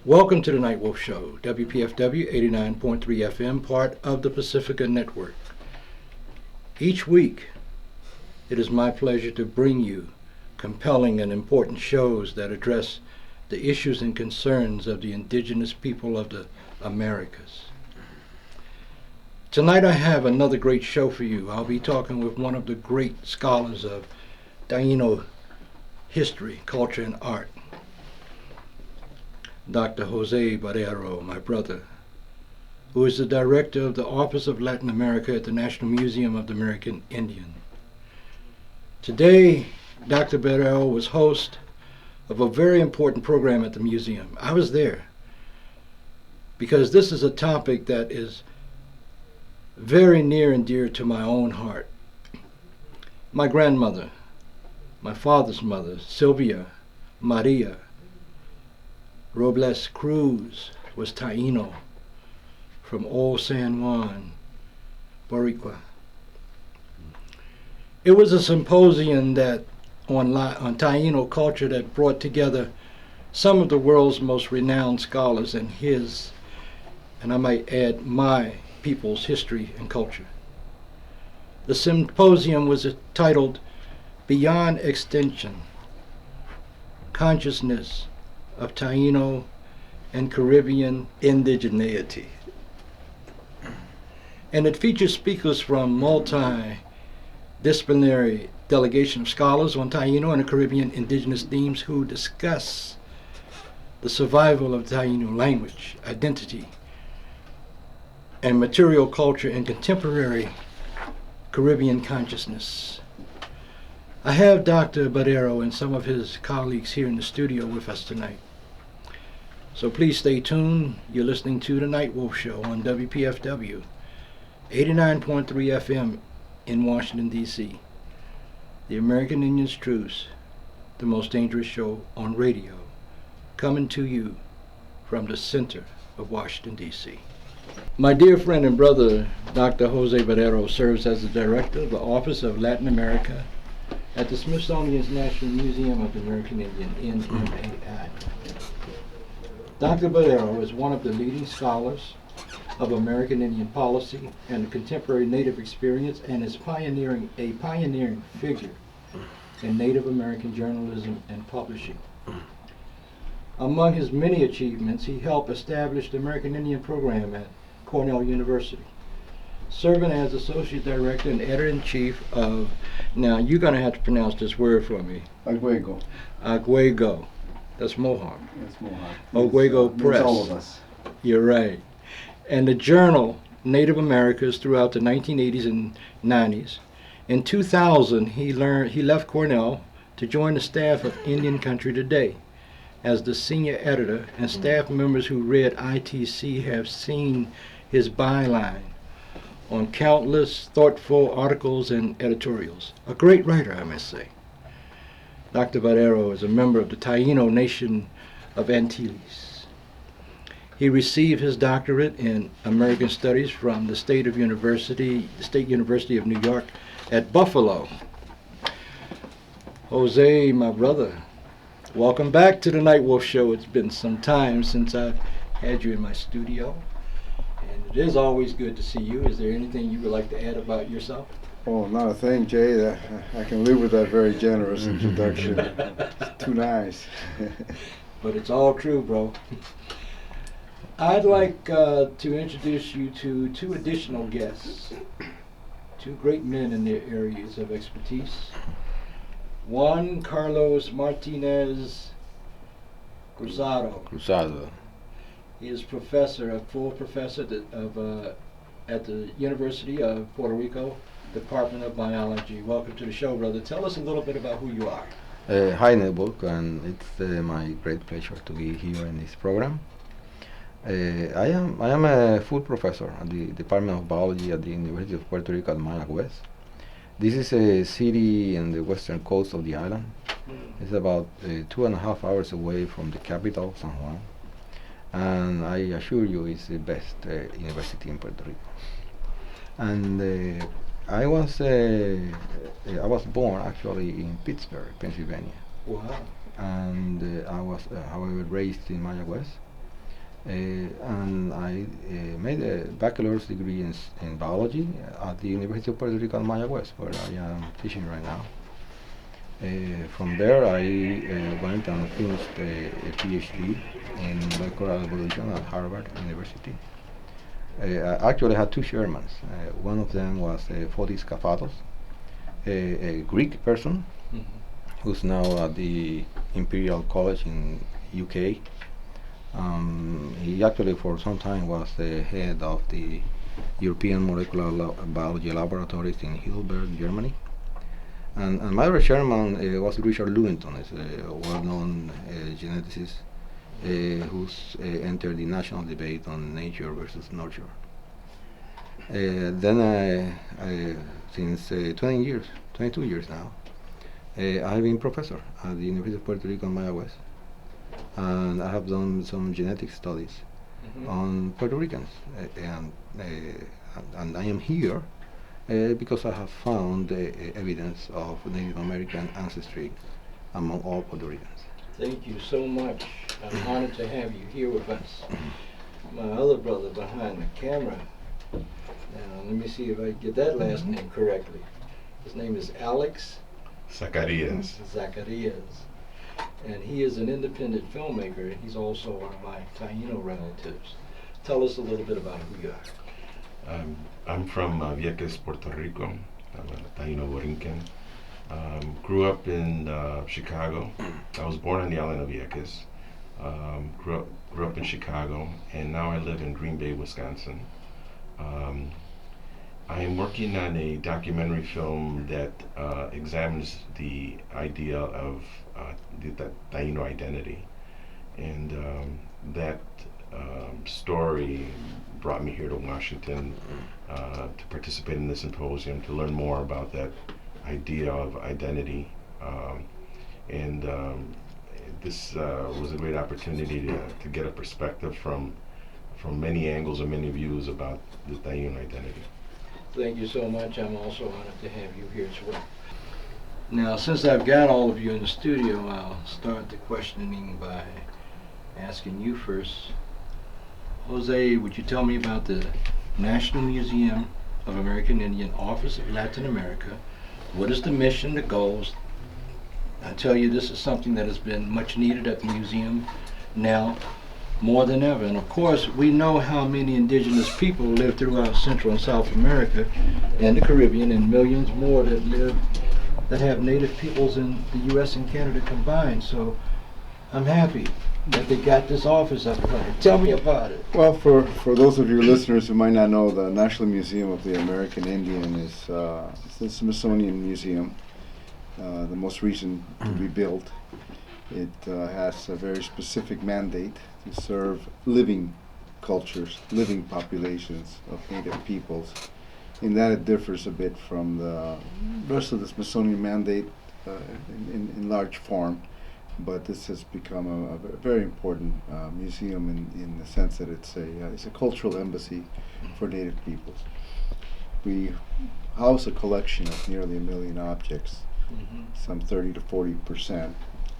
Welcome to the NightWolf Show, WPFW 89.3 FM, part of the Pacifica Network. Each week, it is my pleasure to bring you compelling and important shows that address the issues and concerns of the indigenous people of the Americas. Tonight I have another great show for you. I'll be talking with one of the great scholars of Taino history, culture, and art, Dr. José Barreiro, my brother, who is the director of the Office of Latin America at the National Museum of the American Indian. Today, Dr. Barreiro was host of a very important program at the museum. I was there because this is a topic that is very near and dear to my own heart. My grandmother, my father's mother, Sylvia Maria Robles Cruz, was Taino from Old San Juan, Boricua. It was a symposium that on Taino culture that brought together some of the world's most renowned scholars and his, and I might add, my people's history and culture. The symposium was titled Beyond Extinction, Consciousness of Taino and Caribbean Indigeneity. And it features speakers from multidisciplinary delegation of scholars on Taino and Caribbean indigenous themes who discuss the survival of Taino language, identity, and material culture in contemporary Caribbean consciousness. I have Dr. Barreiro and some of his colleagues here in the studio with us tonight. So please stay tuned. You're listening to the NightWolf Show on WPFW 89.3 FM in Washington, D.C. The American Indian's Truth, the most dangerous show on radio, coming to you from the center of Washington, D.C. My dear friend and brother, Dr. José Barreiro, serves as the director of the Office of Latin America at the Smithsonian National Museum of the American Indian, NMAI. Dr. Barreiro is one of the leading scholars of American Indian policy and contemporary Native experience, and is a pioneering figure in Native American journalism and publishing. Among his many achievements, he helped establish the American Indian program at Cornell University, serving as Associate Director and Editor-in-Chief of, now you're going to have to pronounce this word for me. Agüego. Agüego. That's Mohawk. That's Mohawk. Agüego Press. All of us. You're right. And the journal Native Americas throughout the 1980s and 90s. In 2000, he left Cornell to join the staff of Indian Country Today as the senior editor, and staff members who read ITC have seen his byline on countless thoughtful articles and editorials. A great writer, I must say. Dr. Barreiro is a member of the Taino Nation of Antilles. He received his doctorate in American Studies from the State University of New York at Buffalo. Jose, my brother, welcome back to the NightWolf Show. It's been some time since I've had you in my studio, and it is always good to see you. Is there anything you would like to add about yourself? Oh, not a thing, Jay. I can live with that very generous introduction. It's too nice. But it's all true, bro. I'd like to introduce you to two additional guests, two great men in their areas of expertise. Juan Carlos Martínez Cruzado. He is full professor at the University of Puerto Rico, Department of Biology. Welcome to the show, brother. Tell us a little bit about who you are. Hi, NightWolf, and it's my great pleasure to be here in this program. I am a full professor at the Department of Biology at the University of Puerto Rico at Mayagüez. This is a city in the western coast of the island. It's about 2.5 hours away from the capital, San Juan, and I assure you it's the best university in Puerto Rico. And I was born actually in Pittsburgh, Pennsylvania. Wow. And I was, however, raised in Mayagüez. And I made a bachelor's degree in biology at the University of Puerto Rico at Mayagüez, where I am teaching right now. From there, I went and finished a PhD in molecular evolution at Harvard University. I actually had two chairmen. One of them was Fotis Kafatos, a Greek person who's now at the Imperial College in UK. He actually for some time was the head of the European Molecular Biology Laboratories in Heidelberg, Germany. And my other chairman was Richard Lewington, a well-known geneticist who's entered the national debate on nature versus nurture. Then since 22 years now, I've been professor at the University of Puerto Rico in Mayagüez, and I have done some genetic studies on Puerto Ricans, and I am here because I have found evidence of Native American ancestry among all Puerto Ricans. Thank you so much. I'm honored to have you here with us. My other brother behind the camera. Now, let me see if I get that last name correctly. His name is Alex Zacarias. Zacarias. And he is an independent filmmaker, and he's also one of my Taino relatives. Tell us a little bit about who you are. I'm from Vieques, Puerto Rico. I'm a Taino Boriken. Grew up in Chicago. I was born on the island of Vieques. Grew up in Chicago, and now I live in Green Bay, Wisconsin. I am working on a documentary film that examines the idea of the Taino identity, and that story brought me here to Washington to participate in the symposium, to learn more about that idea of identity, and this was a great opportunity to get a perspective from many angles and many views about the Taino identity. Thank you so much. I'm also honored to have you here as well. Now, since I've got all of you in the studio, I'll start the questioning by asking you first. Jose, would you tell me about the National Museum of American Indian Office of Latin America? What is the mission, the goals? I tell you, this is something that has been much needed at the museum now more than ever. And of course, we know how many indigenous people live throughout Central and South America and the Caribbean, and millions more that have native peoples in the U.S. and Canada combined. So I'm happy that they got this office up and running. Tell me about it. Well, for those of your listeners who might not know, the National Museum of the American Indian is the Smithsonian Museum, the most recent to be built. It has a very specific mandate to serve living cultures, living populations of native peoples. In that it differs a bit from the rest of the Smithsonian mandate in large form, but this has become a very important museum in the sense that it's a cultural embassy for native peoples. We house a collection of nearly 1 million objects. Some 30 to 40%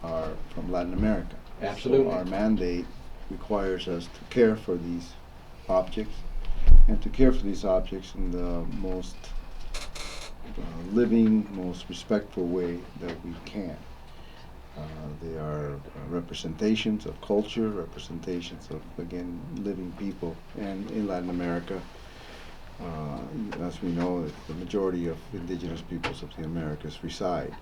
are from Latin America. Absolutely. So our mandate requires us to care for these objects, and to care for these objects in the most living, most respectful way that we can. They are representations of culture, representations of, again, living people. And in Latin America, as we know, the majority of indigenous peoples of the Americas reside.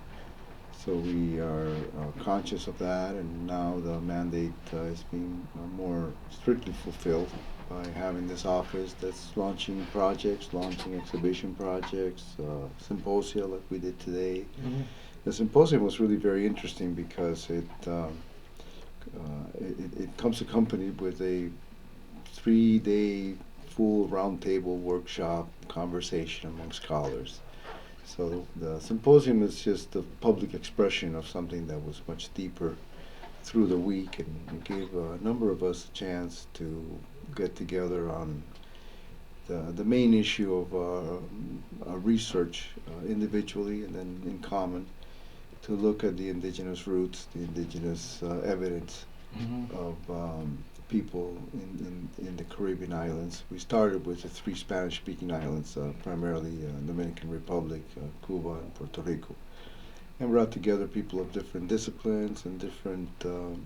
So we are conscious of that, and now the mandate is being more strictly fulfilled by having this office that's launching projects, launching exhibition projects, symposia like we did today. The symposium was really very interesting because it comes accompanied with a 3-day full roundtable workshop conversation among scholars. So the symposium is just a public expression of something that was much deeper through the week, and it gave a number of us a chance to get together on the main issue of our research individually and then in common, to look at the indigenous roots, the indigenous evidence of people in the Caribbean islands. We started with the 3 Spanish-speaking islands, primarily Dominican Republic, Cuba, and Puerto Rico. And brought together people of different disciplines and different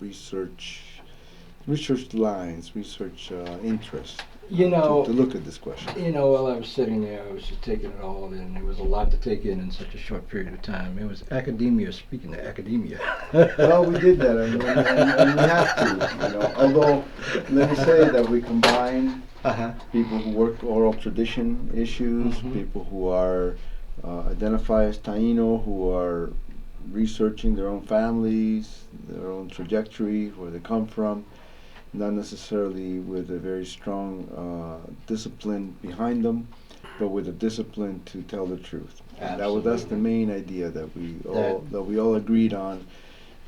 research lines, research interests You know, to look at this question. You know, while I was sitting there, I was just taking it all in. There was a lot to take in such a short period of time. It was academia speaking to academia. Well, we did that, and we have to. You know, although, let me say that we combine people who work oral tradition issues, people who are identify as Taino, who are researching their own families, their own trajectory, where they come from, not necessarily with a very strong discipline behind them, but with a discipline to tell the truth. And that's the main idea that we all agreed on.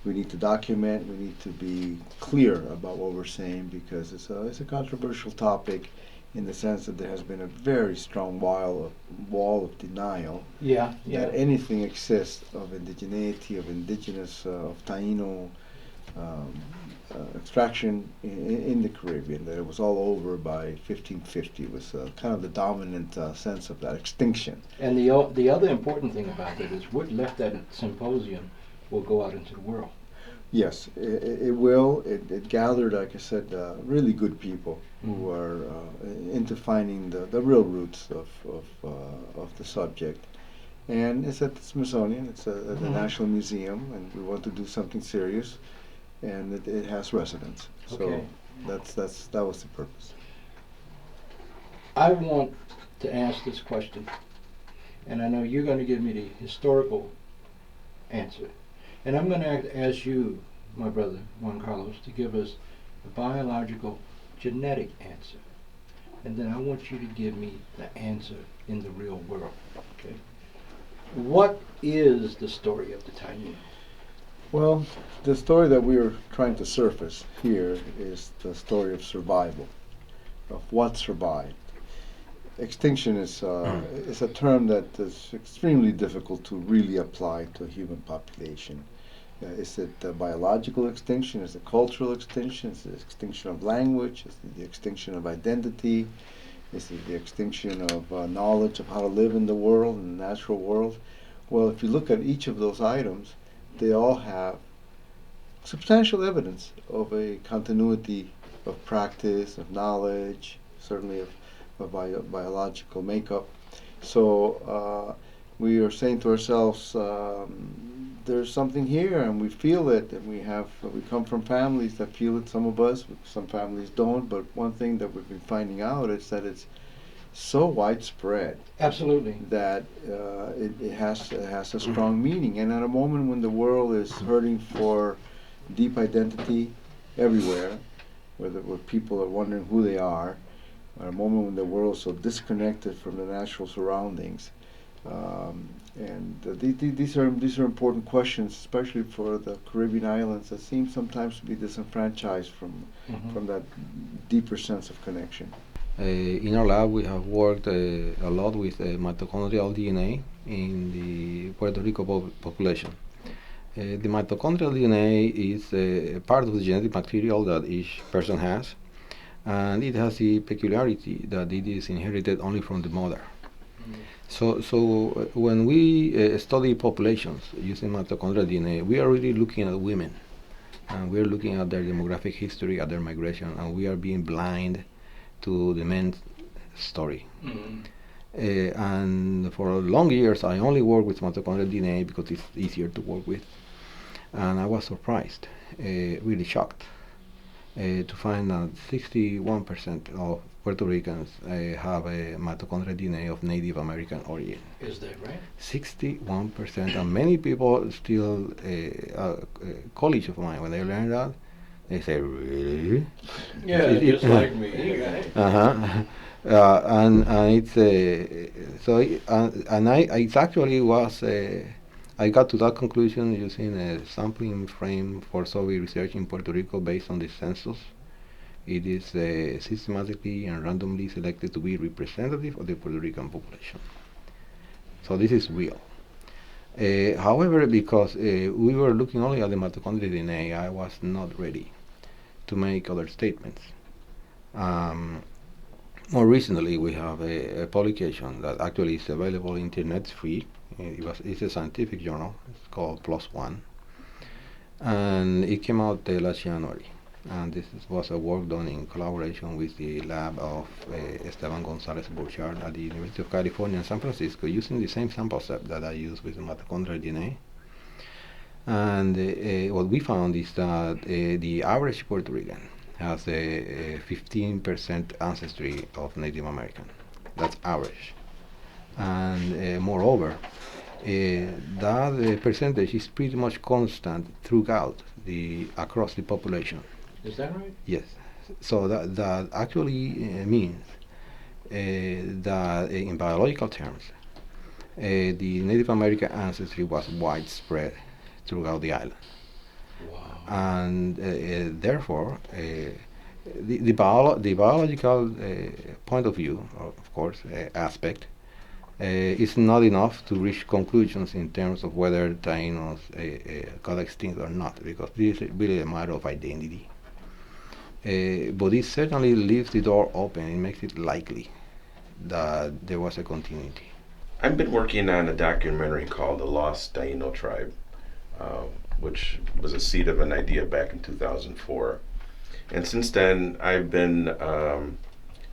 We need to document. We need to be clear about what we're saying, because it's a controversial topic, in the sense that there has been a very strong wall of denial that anything exists of indigeneity, of indigenous, of Taino extraction in the Caribbean, that it was all over by 1550. It was kind of the dominant sense of that extinction. And the other important thing about that is what left that symposium will go out into the world. Yes, it will. It gathered, like I said, really good people who are into finding the real roots of the subject. And it's at the Smithsonian, it's at the National Museum, and we want to do something serious, and it has residence. Okay. So that was the purpose. I want to ask this question, and I know you're going to give me the historical answer. And I'm going to ask you, my brother, Juan Carlos, to give us the biological genetic answer. And then I want you to give me the answer in the real world. Okay? What is the story of the Taino? Well, the story that we are trying to surface here is the story of survival, of what survived. Extinction is a term that is extremely difficult to really apply to a human population. Is it the biological extinction? Is it cultural extinction? Is it the extinction of language? Is it the extinction of identity? Is it the extinction of knowledge of how to live in the world, in the natural world? Well, if you look at each of those items, they all have substantial evidence of a continuity of practice, of knowledge, certainly of biological makeup. So we are saying to ourselves, there's something here, and we feel it, and we come from families that feel it. Some of us, some families don't. But one thing that we've been finding out is that it's so widespread. Absolutely. That it has a strong meaning. And at a moment when the world is hurting for deep identity everywhere, where people are wondering who they are, at a moment when the world is so disconnected from the natural surroundings, these are important questions, especially for the Caribbean islands that seem sometimes to be disenfranchised from that deeper sense of connection. In our lab, we have worked a lot with mitochondrial DNA in the Puerto Rico population. The mitochondrial DNA is a part of the genetic material that each person has, and it has the peculiarity that it is inherited only from the mother. So when we study populations using mitochondrial DNA, we are really looking at women, and we are looking at their demographic history, at their migration, and we are being blind to the men's story. And for long years, I only worked with mitochondrial DNA because it's easier to work with, and I was surprised, really shocked, to find that 61% of Puerto Ricans have a mitochondrial DNA of Native American origin. Is that right? 61%, and many people still, colleagues of mine, when they learn that, they say, really? Yeah, just like me, right? And it's it actually was. I got to that conclusion using a sampling frame for survey research in Puerto Rico based on the census. It is systematically and randomly selected to be representative of the Puerto Rican population. So this is real. However, because we were looking only at the mitochondrial DNA, I was not ready to make other statements. More recently, we have a publication that actually is available internet free. It's a scientific journal. It's called Plus One, and it came out last January. And was a work done in collaboration with the lab of Esteban González Burchard at the University of California in San Francisco, using the same sample set that I use with the mitochondrial DNA. And what we found is that the average Puerto Rican has a 15% ancestry of Native American. That's average. And moreover, that percentage is pretty much constant throughout across the population. Is that right? Yes. So that actually means that in biological terms, the Native American ancestry was widespread throughout the island. Wow. And therefore, the biological point of view, of course, aspect, is not enough to reach conclusions in terms of whether Taínos got extinct or not, because this is really a matter of identity. But it certainly leaves the door open. It makes it likely that there was a continuity. I've been working on a documentary called The Lost Taino Tribe, which was a seed of an idea back in 2004. And since then, I've been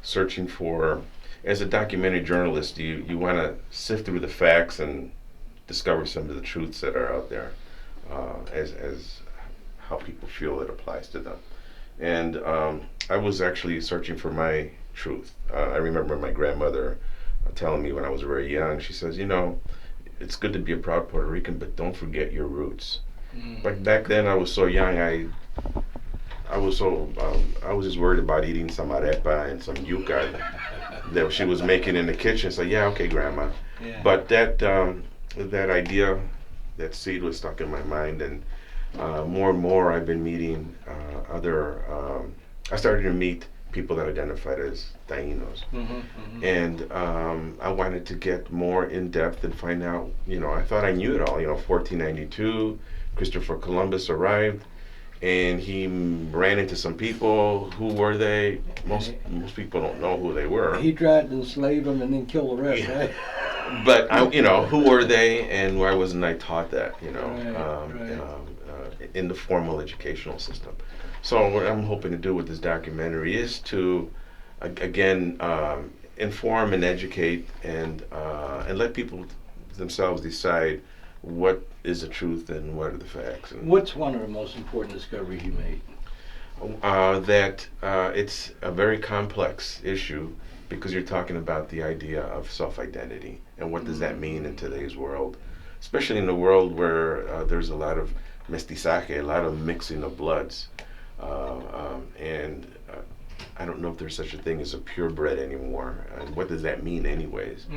searching for, as a documentary journalist, you want to sift through the facts and discover some of the truths that are out there, as how people feel it applies to them. And I was actually searching for my truth. I remember my grandmother telling me when I was very young, she says, it's good to be a proud Puerto Rican, but don't forget your roots. Like back then I was so young, I was just worried about eating some arepa and some yuca that she was making in the kitchen. So yeah, okay, Grandma. Yeah. But that idea, that seed was stuck in my mind, and more and more I've been meeting I started to meet people that identified as Taínos. And I wanted to get more in depth and find out, I thought I knew it all. 1492, Christopher Columbus arrived, and he ran into some people. Who were they? Most people don't know who they were. He tried to enslave them and then kill the rest, right? But who were they, and why wasn't I taught that? In the formal educational system. So what I'm hoping to do with this documentary is to, again, inform and educate and let people themselves decide what is the truth and what are the facts. And what's one of the most important discoveries you made? That it's a very complex issue, because you're talking about the idea of self-identity and what does that mean in today's world, especially in a world where there's a lot of mestizaje, a lot of mixing of bloods, and I don't know if there's such a thing as a purebred anymore. And what does that mean, anyways?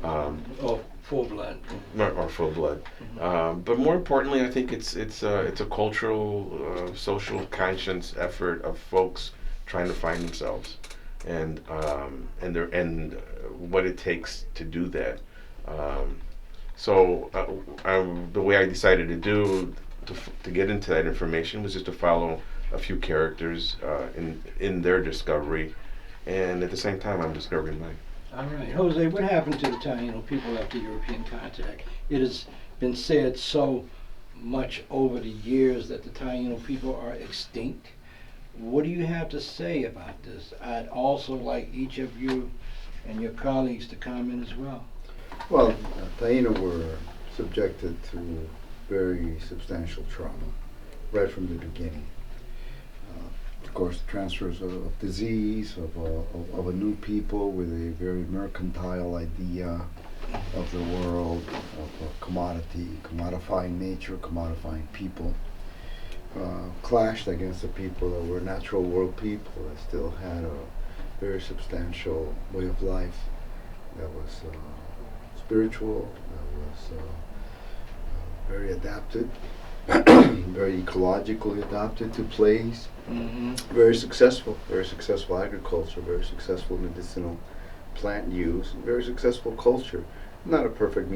Or full blood. Or full blood. But more importantly, I think it's a cultural, social conscience effort of folks trying to find themselves, and what it takes to do that. So the way I decided to get into that information was just to follow a few characters in their discovery, and at the same time I'm discovering mine. All right, Jose, what happened to the Taino people after European contact? It has been said so much over the years that the Taino people are extinct. What do you have to say about this? I'd also like each of you and your colleagues to comment as well. Well, Taino were subjected to very substantial trauma right from the beginning. Of course, transfers of disease, of a new people with a very mercantile idea of the world, of commodity, commodifying nature, commodifying people, clashed against the people that were natural world people that still had a very substantial way of life that was spiritual, that was very adapted, very ecologically adapted to place, very successful agriculture, very successful medicinal plant use, very successful culture. not a perfect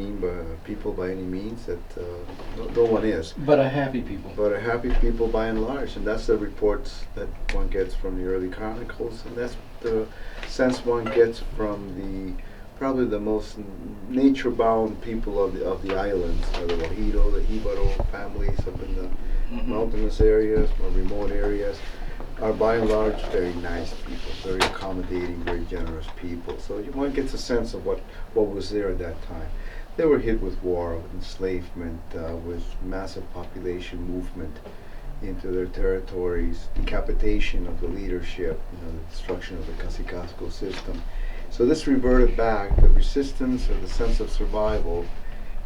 people by any means. That no one is. But a happy people. But a happy people by and large, and that's the reports that one gets from the early chronicles, and that's the sense one gets from probably the most nature-bound people of the islands, the Wahido, the Hibaro families up in the mountainous areas, more remote areas, are by and large very nice people, very accommodating, very generous people. So one gets a sense of what was there at that time. They were hit with war, with enslavement, with massive population movement into their territories, decapitation of the leadership, the destruction of the Cacicasco system. So this reverted back, the resistance or the sense of survival,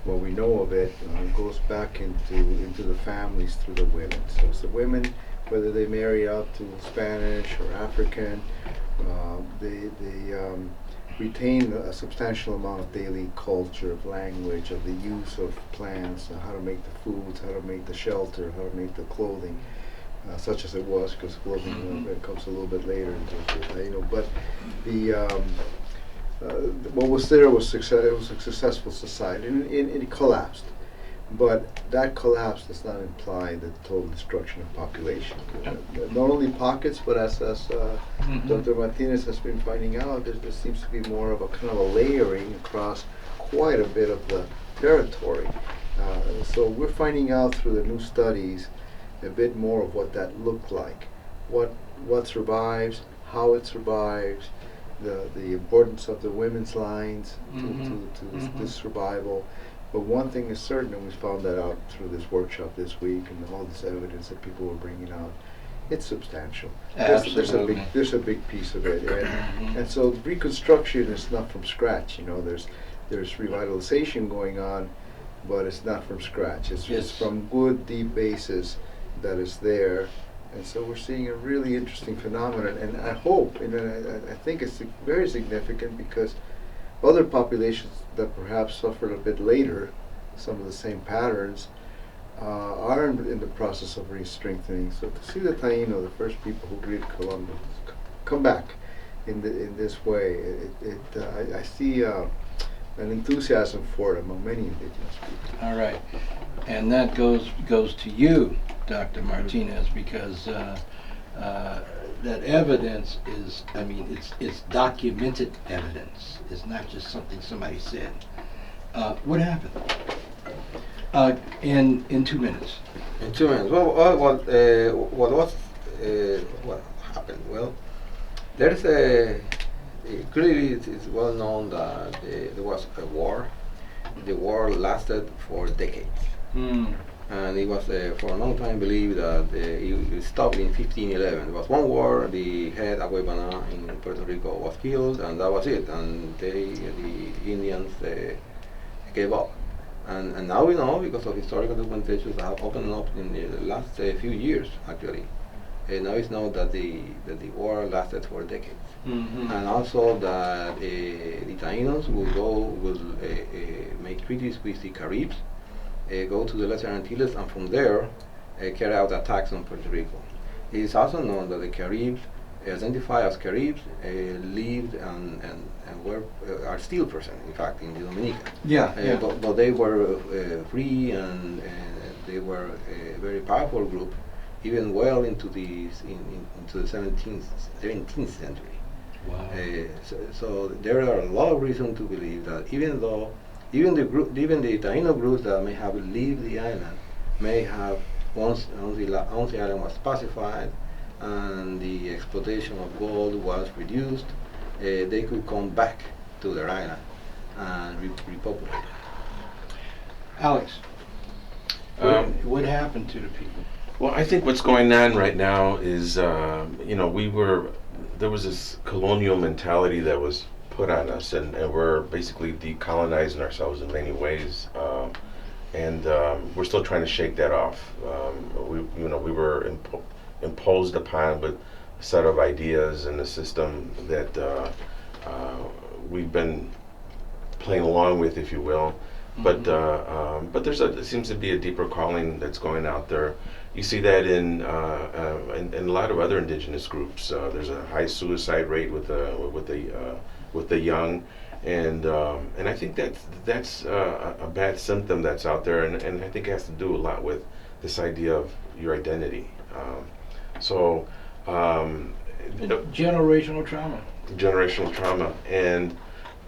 what we know of it, goes back into the families through the women. So it's the women, whether they marry out to Spanish or African, they retain a substantial amount of daily culture, of language, of the use of plants, how to make the foods, how to make the shelter, how to make the clothing, such as it was, because clothing comes a little bit later into the Taino. But what was there was success. It was a successful society, and it collapsed. But that collapse does not imply the total destruction of population. Not only pockets, but as Dr. Martinez has been finding out, there seems to be more of a kind of a layering across quite a bit of the territory. So we're finding out through the new studies a bit more of what that looked like, what survives, how it survives, the importance of the women's lines to this survival. But one thing is certain, and we found that out through this workshop this week and all this evidence that people were bringing out, it's substantial. Absolutely. There's a big piece of it, and so reconstruction is not from scratch. There's revitalization going on, but it's not from scratch. It's just from good, deep bases that is there, and so we're seeing a really interesting phenomenon. And I hope, and I think it's very significant because other populations that perhaps suffered a bit later, some of the same patterns, are in the process of re-strengthening. So to see the Taino, the first people who greeted Columbus, come back in this way, I see an enthusiasm for it among many indigenous people. All right, and that goes to you, Dr. Martinez, because that evidence is, it's documented evidence. It's not just something somebody said. What happened? In 2 minutes. In 2 minutes. What happened? Well, there's clearly it's well known that there was a war. The war lasted for decades. And it was for a long time believed that it stopped in 1511. There was one war, the head Agüebana in Puerto Rico was killed, and that was it. And the Indians gave up. And now we know, because of historical documentation that have opened up in the last few years, actually. Now it's known that the war lasted for decades. And also that the Taínos will make treaties with the Caribs, go to the Lesser Antilles, and from there carry out attacks on Puerto Rico. It is also known that the Caribs, identified as Caribs, lived and are still present, in fact, in the Dominica. But they were free, and they were a very powerful group, even well into the 17th century. Wow. So there are a lot of reasons to believe that even the Taino groups that may have lived the island may have, once the island was pacified and the exploitation of gold was reduced, they could come back to their island and repopulate. Alex, what happened to the people? Well, I think what's going on right now is, there was this colonial mentality that was put on us, and we're basically decolonizing ourselves in many ways, and we're still trying to shake that off. We were imposed upon with a set of ideas and a system that we've been playing along with, if you will. But there seems to be a deeper calling that's going out there. You see that in a lot of other indigenous groups. There's a high suicide rate with the young, And I think that's a bad symptom that's out there, and I think it has to do a lot with this idea of your identity. So Generational trauma. generational trauma, and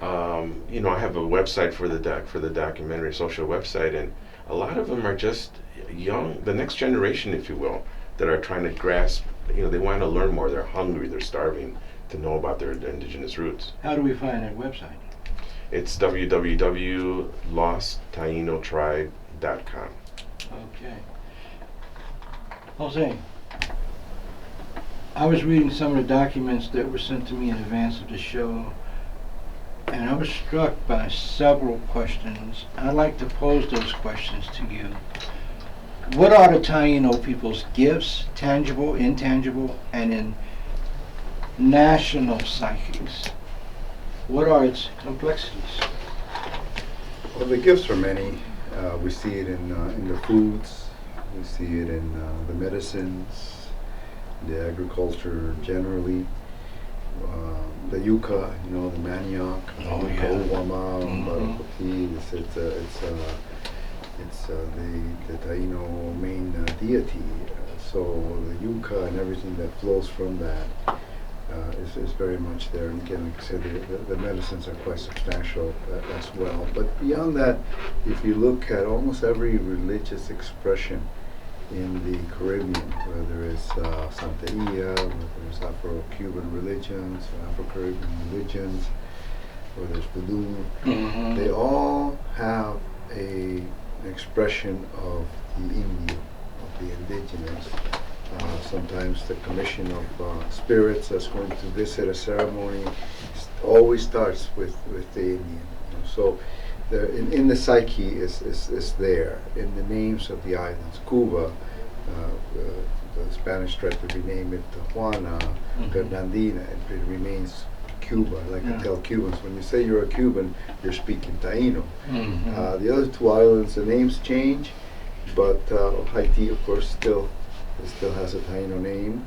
I have a website for the documentary, social website, and a lot of them are just young, the next generation, if you will, that are trying to grasp. They want to learn more. They're hungry. They're starving to know about their indigenous roots. How do we find that website? It's www.losttainotribe.com. Okay. Jose, I was reading some of the documents that were sent to me in advance of the show, and I was struck by several questions. I'd like to pose those questions to you. What are the Taino people's gifts, tangible, intangible, and in national psyches? What are its complexities? Well, the gifts are many. We see it in the foods. We see it in the medicines, the agriculture generally, the yuca, the manioc, Baracutey. It's the Taino main deity. So the yuca and everything that flows from that is very much there. And again, like I said, the medicines are quite substantial as well. But beyond that, if you look at almost every religious expression in the Caribbean, whether it's Santeria, whether it's Afro-Cuban religions, Afro-Caribbean religions, whether it's voodoo, they all have an expression of the Indian, of the indigenous. Sometimes the commission of spirits that's going to visit a ceremony always starts with the Indian. So in the psyche is there, in the names of the islands. Cuba, the Spanish tried to rename it Juana, Fernandina, it remains Cuba. Like I tell Cubans, when you say you're a Cuban, you're speaking Taino. The other two islands, the names change, but Haiti, of course, still has a Taino name.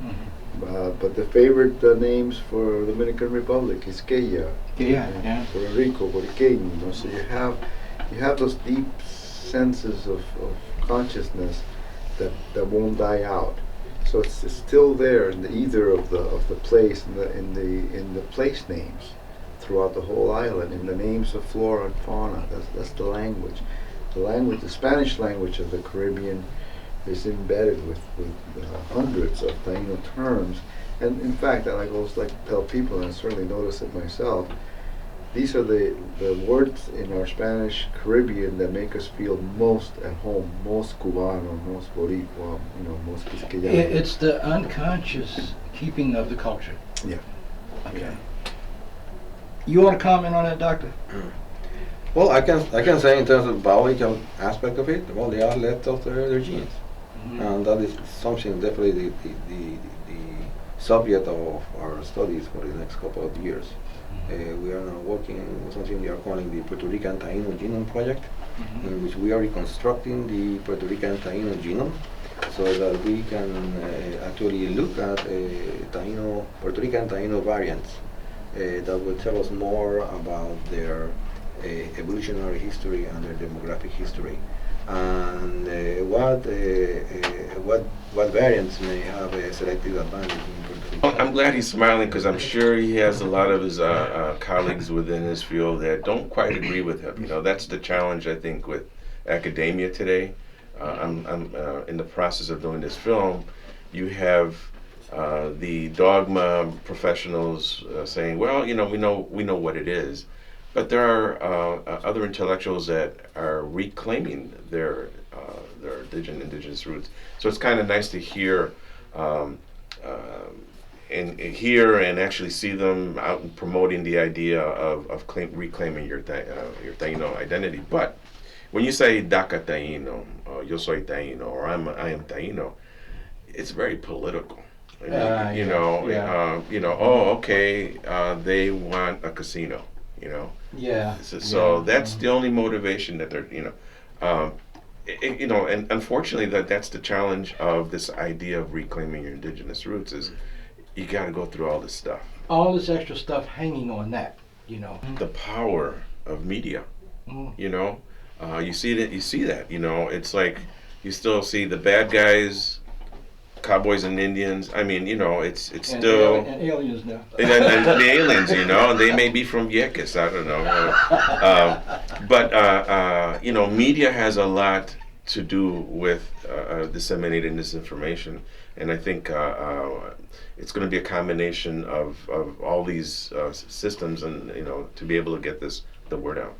But the favorite names for Dominican Republic is Kiskeya, Puerto Rico, Boriken. So you have those deep senses of consciousness that won't die out. So it's still there in the ether of the place, in the place names throughout the whole island, in the names of flora and fauna. That's the language. The Spanish language of the Caribbean is embedded with hundreds of Taino terms. And in fact, I always like to tell people, and I certainly notice it myself, these are the words in our Spanish Caribbean that make us feel most at home, most Cubano, most Boricua, most Kiskeya. It's the unconscious keeping of the culture. Yeah. Okay. Yeah. You want to comment on that, Doctor? Well, I can say in terms of biological aspect of it, well, they are left of their genes. And that is something definitely the subject of our studies for the next couple of years. We are now working on something we are calling the Puerto Rican Taino Genome Project, in which we are reconstructing the Puerto Rican Taino genome so that we can actually look at Puerto Rican Taino variants that will tell us more about their evolutionary history and their demographic history, and what variants may have a selective advantage in Puerto Rico. Well, I'm glad he's smiling because I'm sure he has a lot of his colleagues within his field that don't quite agree with him. That's the challenge, I think, with academia today. I'm in the process of doing this film. You have the dogma professionals saying, well, we know what it is. But there are other intellectuals that are reclaiming their indigenous roots. So it's kind of nice to hear and actually see them out and promoting the idea of reclaiming your Taino identity. But when you say Daca Taino, or Yo soy Taino, or I am Taino, it's very political. They want a casino. So that's the only motivation that they're, and unfortunately that's the challenge of this idea of reclaiming your indigenous roots is you got to go through all this stuff. All this extra stuff hanging on that, you know. The power of media. Mm. You know, you see that. You see that. You know, it's like you still see the bad guys, cowboys and Indians. I mean, you know, it's And still and aliens now. and the aliens. You know, they may be from Yekis. I don't know. But you know, media has a lot to do with disseminating this information, and I think it's going to be a combination of all these systems, and you know, to be able to get the word out.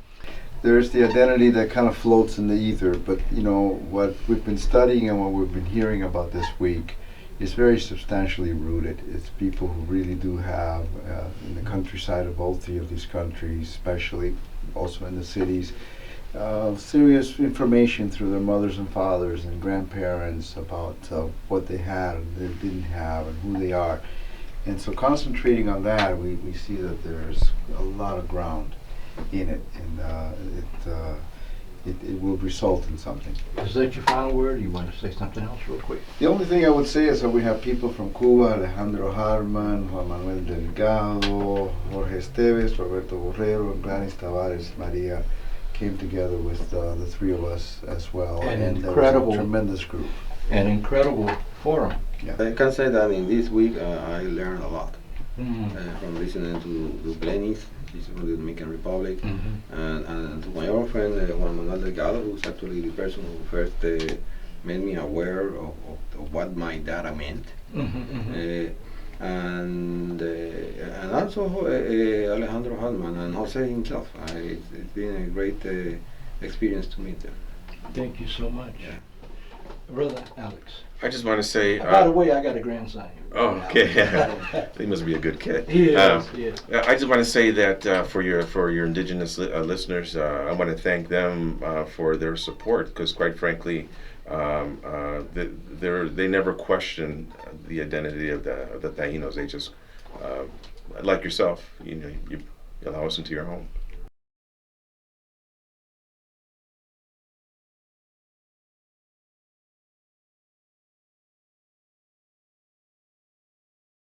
There's the identity that kind of floats in the ether, but you know what we've been studying and what we've been hearing about this week is very substantially rooted. It's people who really do have, in the countryside of all three of these countries, especially also in the cities, serious information through their mothers and fathers and grandparents about what they had and they didn't have and who they are. And so concentrating on that, we see that there's a lot of ground in it, and it will result in something. Is that your final word, or you want to say something else real quick? The only thing I would say is that we have people from Cuba: Alejandro Hartmann, Juan Manuel Delgado, Jorge Esteves, Roberto Borrero, and Gladys Tavares Maria came together with the three of us as well. An and incredible- that was a tremendous group. An incredible forum. I can say that in this week I learned a lot Mm. from listening to Glenis, she's from the Dominican Republic, Mhm. and to my old friend Juan Manuel Delgado, who's actually the person who first made me aware of what my data meant. Mhm, mhm. And also Alejandro Hartmann and Jose himself. It's been a great experience to meet them. Thank you so much. Yeah. Brother Alex. I just want to say. By the way, I got a grandson. Oh, okay. He must be a good kid. He is, yes. I just want to say that for your indigenous listeners, I want to thank them for their support, because quite frankly, they never question the identity of the Tainos. They just, like yourself, you know, you allow us into your home.